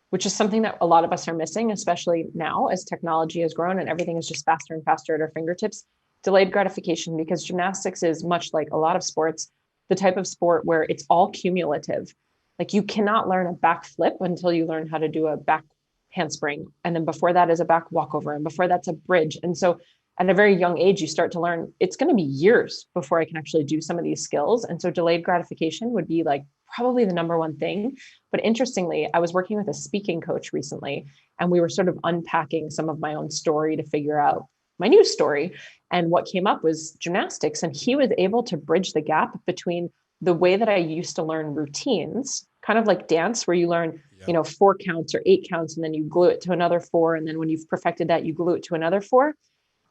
which is something that a lot of us are missing, especially now as technology has grown and everything is just faster and faster at our fingertips. Delayed gratification, because gymnastics is much like a lot of sports, the type of sport where it's all cumulative. Like you cannot learn a back flip until you learn how to do a back handspring. And then before that is a back walkover. And before that's a bridge. And so at a very young age, you start to learn it's going to be years before I can actually do some of these skills. And so delayed gratification would be like probably the number one thing. But interestingly, I was working with a speaking coach recently, and we were sort of unpacking some of my own story to figure out my new story. And what came up was gymnastics. And he was able to bridge the gap between the way that I used to learn routines, kind of like dance, where you learn, 4 counts or 8 counts, and then you glue it to another 4. And then when you've perfected that, you glue it to another 4.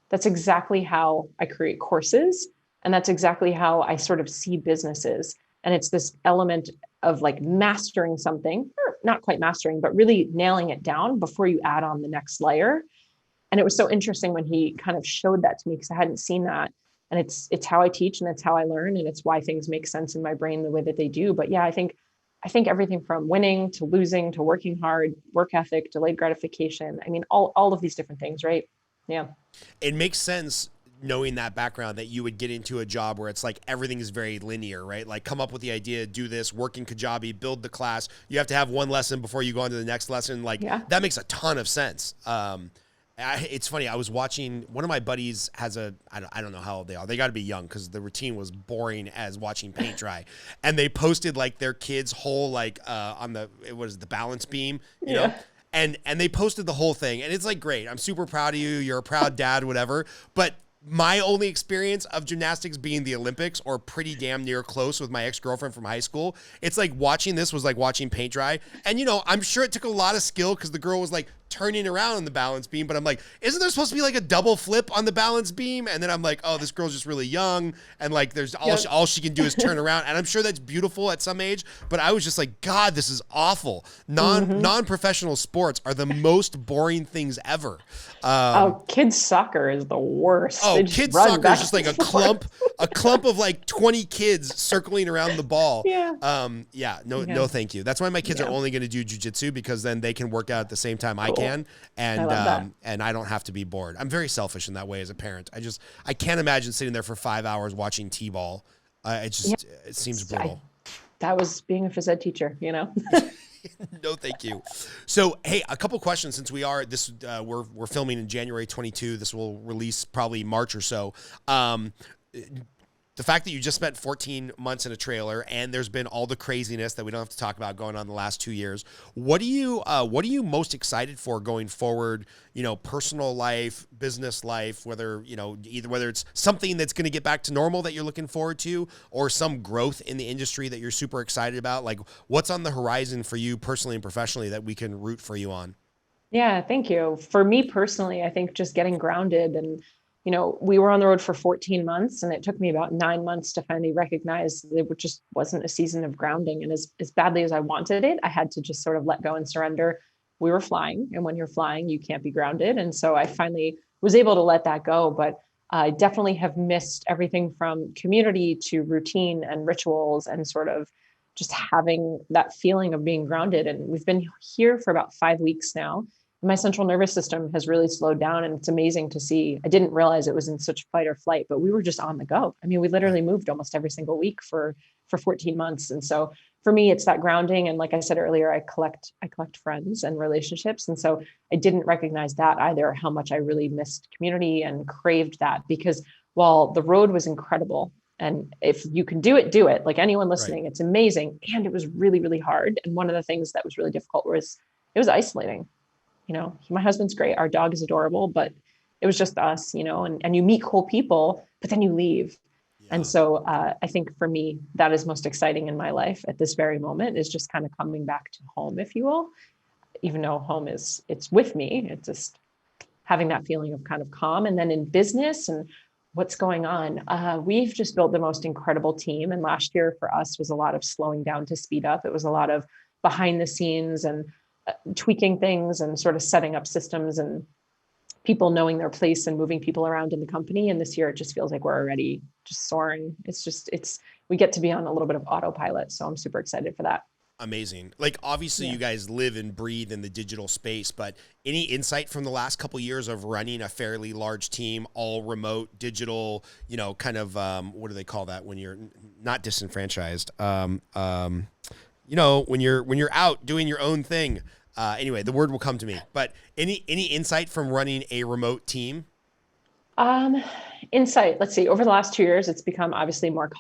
That's exactly how I create courses. And that's exactly how I sort of see businesses. And it's this element of like mastering something, or not quite mastering, but really nailing it down before you add on the next layer. And it was so interesting when he kind of showed that to me, because I hadn't seen that. And it's how I teach, and it's how I learn, and it's why things make sense in my brain the way that they do. But yeah, I think everything from winning to losing to working hard, work ethic, delayed gratification. I mean, all of these different things, right? Yeah. It makes sense knowing that background that you would get into a job where it's like everything is very linear, right? Like come up with the idea, do this, work in Kajabi, build the class. You have to have one lesson before you go on to the next lesson. Like that makes a ton of sense. It's funny. I was watching, one of my buddies has I don't know how old they are. They got to be young because the routine was boring as watching paint dry. And they posted like their kid's whole, like on the balance beam, you know? And they posted the whole thing. And it's like, great. I'm super proud of you. You're a proud dad, whatever. But my only experience of gymnastics being the Olympics, or pretty damn near close with my ex-girlfriend from high school. It's like watching this was like watching paint dry. And, I'm sure it took a lot of skill because the girl was like turning around on the balance beam. But I'm like, isn't there supposed to be like a double flip on the balance beam? And then I'm like, oh, this girl's just really young. And like, there's all she can do is turn around. And I'm sure that's beautiful at some age. But I was just like, God, this is awful. Non-professional sports are the most boring things ever. Kids soccer is the worst. Oh, kids soccer is just like a clump of like 20 kids circling around the ball. No, thank you. That's why my kids are only going to do jiu-jitsu, because then they can work out at the same time I can, and I don't have to be bored. I'm very selfish in that way as a parent. I can't imagine sitting there for 5 hours watching T-ball. It seems brutal. That was being a phys ed teacher, No, thank you. So, hey, a couple questions since we're filming in January 22. This will release probably March or so. The the fact that you just spent 14 months in a trailer, and there's been all the craziness that we don't have to talk about going on the last 2 years. What are you most excited for going forward? Personal life, business life, whether it's something that's going to get back to normal that you're looking forward to, or some growth in the industry that you're super excited about. Like, what's on the horizon for you personally and professionally that we can root for you on? Yeah, thank you. For me personally, I think just getting grounded and, we were on the road for 14 months and it took me about 9 months to finally recognize that it just wasn't a season of grounding. And as badly as I wanted it, I had to just sort of let go and surrender. We were flying, and when you're flying, you can't be grounded. And so I finally was able to let that go. But I definitely have missed everything from community to routine and rituals and sort of just having that feeling of being grounded. And we've been here for about 5 weeks now. My central nervous system has really slowed down, and it's amazing to see. I didn't realize it was in such fight or flight, but we were just on the go. I mean, we literally moved almost every single week for 14 months. And so for me, it's that grounding. And like I said earlier, I collect friends and relationships. And so I didn't recognize that either, how much I really missed community and craved that, because while the road was incredible, and if you can do it, do it. Like anyone listening, It's amazing. And it was really, really hard. And one of the things that was really difficult was it was isolating. My husband's great. Our dog is adorable, but it was just us, and you meet cool people, but then you leave. Yeah. And so I think for me, that is most exciting in my life at this very moment, is just kind of coming back to home, if you will, even though home it's with me. It's just having that feeling of kind of calm. And then in business and what's going on, we've just built the most incredible team. And last year for us was a lot of slowing down to speed up. It was a lot of behind the scenes and tweaking things and sort of setting up systems and people knowing their place and moving people around in the company. And this year, it just feels like we're already just soaring. We get to be on a little bit of autopilot. So I'm super excited for that. Amazing. Like, obviously you guys live and breathe in the digital space, but any insight from the last couple of years of running a fairly large team, all remote, digital, kind of, what do they call that when you're not disenfranchised? When you're out doing your own thing. Anyway, the word will come to me. But any insight from running a remote team? Insight. Let's see. Over the last 2 years, it's become obviously more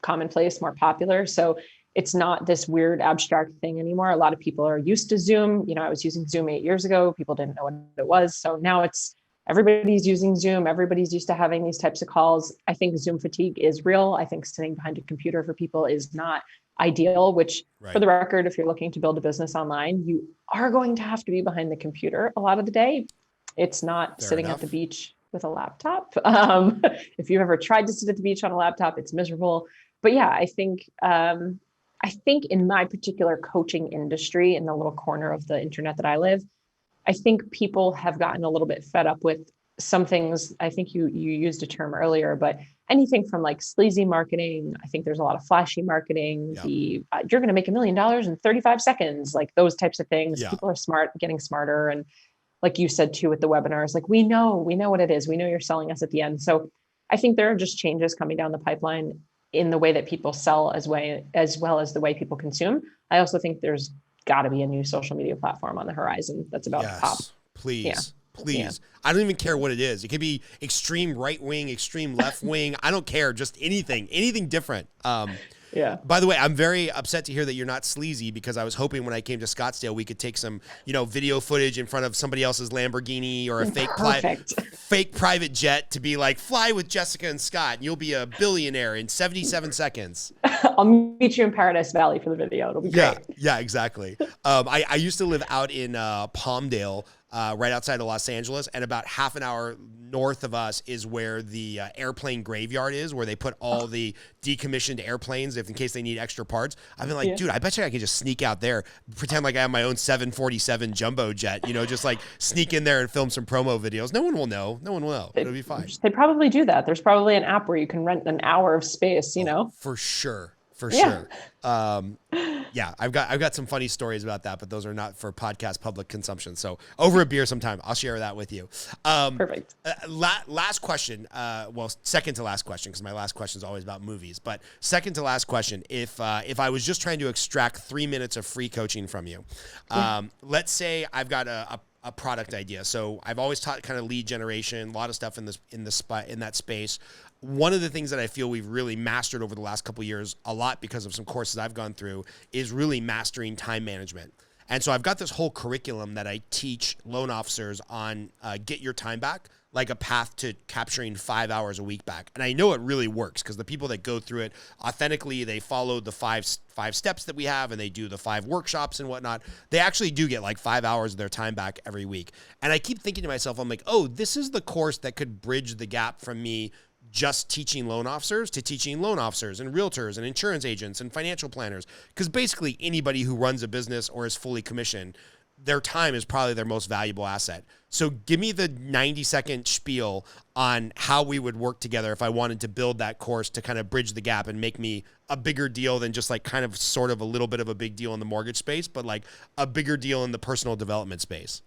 commonplace, more popular. So it's not this weird abstract thing anymore. A lot of people are used to Zoom. I was using Zoom 8 years ago. People didn't know what it was. So now everybody's using Zoom. Everybody's used to having these types of calls. I think Zoom fatigue is real. I think sitting behind a computer for people is not ideal, which for the record, if you're looking to build a business online, you are going to have to be behind the computer a lot of the day. It's not sitting at the beach with a laptop. If you've ever tried to sit at the beach on a laptop, it's miserable. But yeah, I think in my particular coaching industry, in the little corner of the internet that I live, I think people have gotten a little bit fed up with some things. I think you used a term earlier, but anything from like sleazy marketing. I think there's a lot of flashy marketing. You're going to make $1 million in 35 seconds, like those types of things. People are getting smarter. And like you said too, with the webinars, like we know what it is. We know you're selling us at the end. So I think there are just changes coming down the pipeline in the way that people sell as well as the way people consume. I also think there's got to be a new social media platform on the horizon that's about to pop. Please. Yeah. Please. Yeah. I don't even care what it is. It could be extreme right wing, extreme left wing. I don't care. Just anything different. By the way, I'm very upset to hear that you're not sleazy, because I was hoping when I came to Scottsdale, we could take some, video footage in front of somebody else's Lamborghini or a fake private jet to be like, fly with Jessica and Scott, and you'll be a billionaire in 77 seconds. I'll meet you in Paradise Valley for the video. It'll be great. Yeah, exactly. I used to live out in Palmdale, right outside of Los Angeles, and about half an hour north of us is where the airplane graveyard is, where they put all the decommissioned airplanes in case they need extra parts. I've been like, dude, I bet you I could just sneak out there, pretend like I have my own 747 jumbo jet, just like sneak in there and film some promo videos. No one will know. It'll be fine. They probably do that. There's probably an app where you can rent an hour of space, For sure. Sure. I've got some funny stories about that, but those are not for podcast public consumption. So over a beer sometime, I'll share that with you. Perfect. Last question. Second to last question, because my last question is always about movies. But second to last question. If I was just trying to extract 3 minutes of free coaching from you, let's say I've got a a product idea. So I've always taught kind of lead generation, a lot of stuff in that space. One of the things that I feel we've really mastered over the last couple of years, a lot because of some courses I've gone through, is really mastering time management. And so I've got this whole curriculum that I teach loan officers on get your time back, like a path to capturing 5 hours a week back. And I know it really works because the people that go through it authentically, they follow the five steps that we have and they do the 5 workshops and whatnot. They actually do get like 5 hours of their time back every week. And I keep thinking to myself, I'm like, oh, this is the course that could bridge the gap from me just teaching loan officers to teaching loan officers and realtors and insurance agents and financial planners. Because basically anybody who runs a business or is fully commissioned, their time is probably their most valuable asset. So give me the 90-second spiel on how we would work together if I wanted to build that course to kind of bridge the gap and make me a bigger deal than just like kind of sort of a little bit of a big deal in the mortgage space, but like a bigger deal in the personal development space.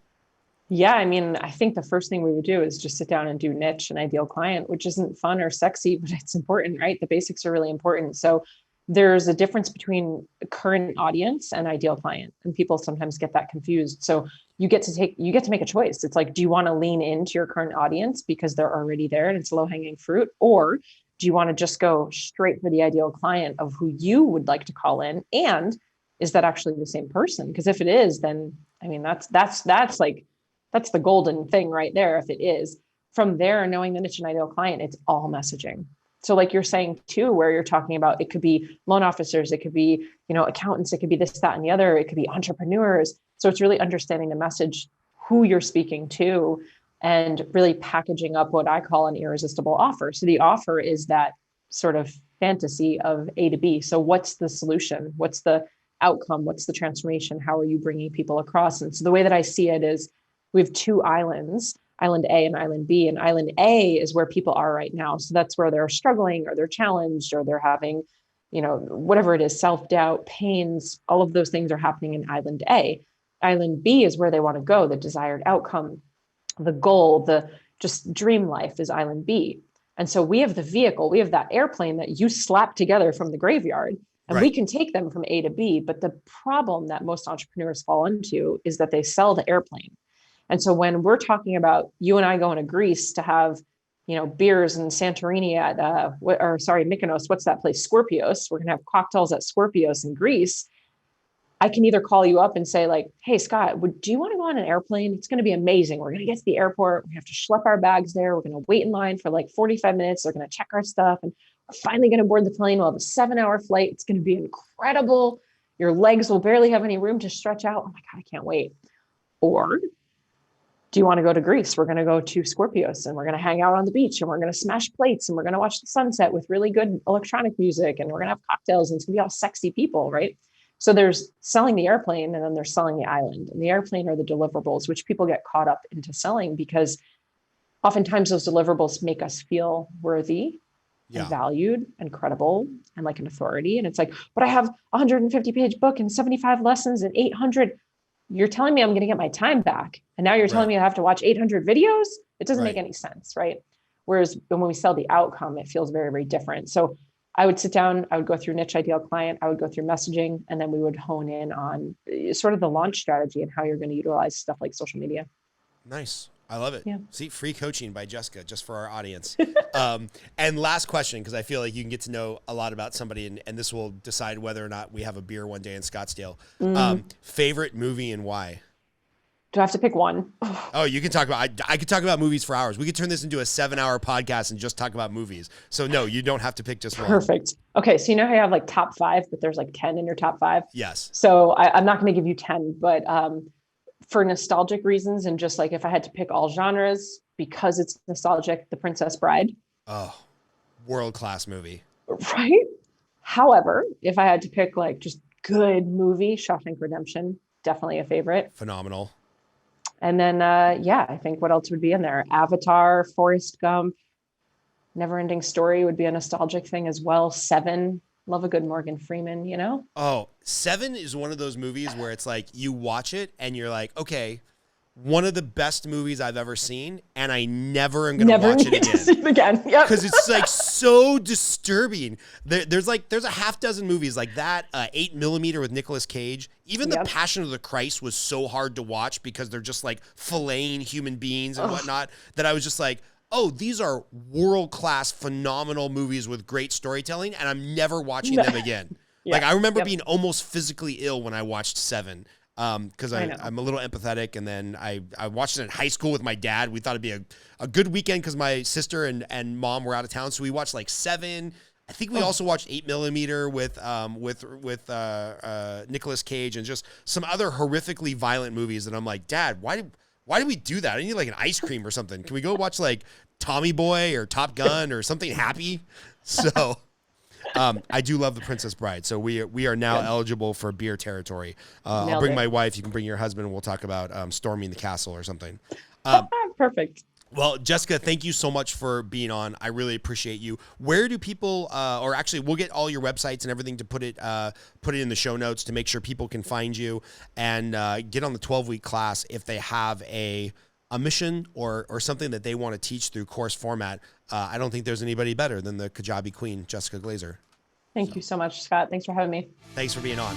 Yeah, I mean, I think the first thing we would do is just sit down and do niche and ideal client, which isn't fun or sexy, but it's important, right? The basics are really important. So there's a difference between current audience and ideal client, and people sometimes get that confused. So you get to make a choice. It's like, do you want to lean into your current audience because they're already there and it's low hanging fruit, or do you want to just go straight for the ideal client of who you would like to call in? And is that actually the same person? Because if it is, then I mean, that's the golden thing right there. If it is, from there, knowing the niche and ideal client, it's all messaging. So like you're saying too, where you're talking about, it could be loan officers, it could be, accountants, it could be this, that, and the other, it could be entrepreneurs. So it's really understanding the message, who you're speaking to, and really packaging up what I call an irresistible offer. So the offer is that sort of fantasy of A to B. So what's the solution? What's the outcome? What's the transformation? How are you bringing people across? And so the way that I see it is, we have 2 islands, Island A and Island B. And Island A is where people are right now. So that's where they're struggling or they're challenged or they're having, whatever it is, self-doubt, pains, all of those things are happening in Island A. Island B is where they want to go, the desired outcome, the goal, the just dream life is Island B. And so we have the vehicle, we have that airplane that you slap together from the graveyard, and right, we can take them from A to B. But the problem that most entrepreneurs fall into is that they sell the airplane. And so when we're talking about you and I going to Greece to have, beers in Santorini at, Mykonos, what's that place? Scorpios. We're going to have cocktails at Scorpios in Greece. I can either call you up and say like, hey, Scott, do you want to go on an airplane? It's going to be amazing. We're going to get to the airport. We have to schlep our bags there. We're going to wait in line for like 45 minutes. They're going to check our stuff. And we're finally going to board the plane. We'll have a 7-hour flight. It's going to be incredible. Your legs will barely have any room to stretch out. Oh my God, I can't wait. Or do you want to go to Greece? We're going to go to Scorpios and we're going to hang out on the beach and we're going to smash plates and we're going to watch the sunset with really good electronic music and we're going to have cocktails and it's going to be all sexy people, right? So there's selling the airplane and then there's selling the island. And the airplane are the deliverables, which people get caught up into selling because oftentimes those deliverables make us feel worthy and valued and credible and like an authority. And it's like, but I have a 150-page book and 75 lessons and 800. You're telling me I'm going to get my time back. And now you're telling me I have to watch 800 videos. It doesn't make any sense, right? Whereas when we sell the outcome, it feels very, very different. So I would sit down, I would go through niche ideal client, I would go through messaging, and then we would hone in on sort of the launch strategy and how you're going to utilize stuff like social media. Nice. I love it. Yeah. See, free coaching by Jessica, just for our audience. And last question, because I feel like you can get to know a lot about somebody, and this will decide whether or not we have a beer one day in Scottsdale. Favorite movie and why? Do I have to pick one? Oh, you can talk about, I could talk about movies for hours. We could turn this into a 7-hour podcast and just talk about movies. So no, you don't have to pick just one. Perfect. Okay. So you know how you have like top 5, but there's like 10 in your top 5? Yes. So I'm not going to give you 10, but for nostalgic reasons and just like if I had to pick all genres because it's nostalgic, The Princess Bride. Oh, world-class movie. Right? However, if I had to pick like just good movie, Shawshank Redemption, definitely a favorite. Phenomenal. And then, I think what else would be in there? Avatar, Forrest Gump, Neverending Story would be a nostalgic thing as well. Seven, love a good Morgan Freeman, Oh, Seven is one of those movies where it's like you watch it and you're like, okay, one of the best movies I've ever seen, and I never am going to watch it again. See it again. Yep. Because it's like so disturbing. There's a half dozen movies like that. 8mm with Nicolas Cage. Even The Passion of the Christ was so hard to watch because they're just like filleting human beings and whatnot, that I was just like, oh, these are world-class, phenomenal movies with great storytelling, and I'm never watching them again. Like, I remember being almost physically ill when I watched Seven, because I'm a little empathetic, and then I watched it in high school with my dad. We thought it'd be a good weekend because my sister and mom were out of town, so we watched like Seven. I think we also watched 8mm with Nicolas Cage, and just some other horrifically violent movies. And I'm like, Dad, why did we do that? I need like an ice cream or something. Can we go watch like Tommy Boy or Top Gun or something happy? So I do love The Princess Bride. So we are now eligible for beer territory. I'll bring my wife. You can bring your husband, and we'll talk about storming the castle or something. Perfect. Well, Jessica, thank you so much for being on. I really appreciate you. Where do people, or actually, we'll get all your websites and everything to put it in the show notes to make sure people can find you and get on the 12-week class if they have a mission or something that they want to teach through course format. I don't think there's anybody better than the Kajabi Queen, Jessica Glazer. Thank you so much, Scott. Thanks for having me. Thanks for being on.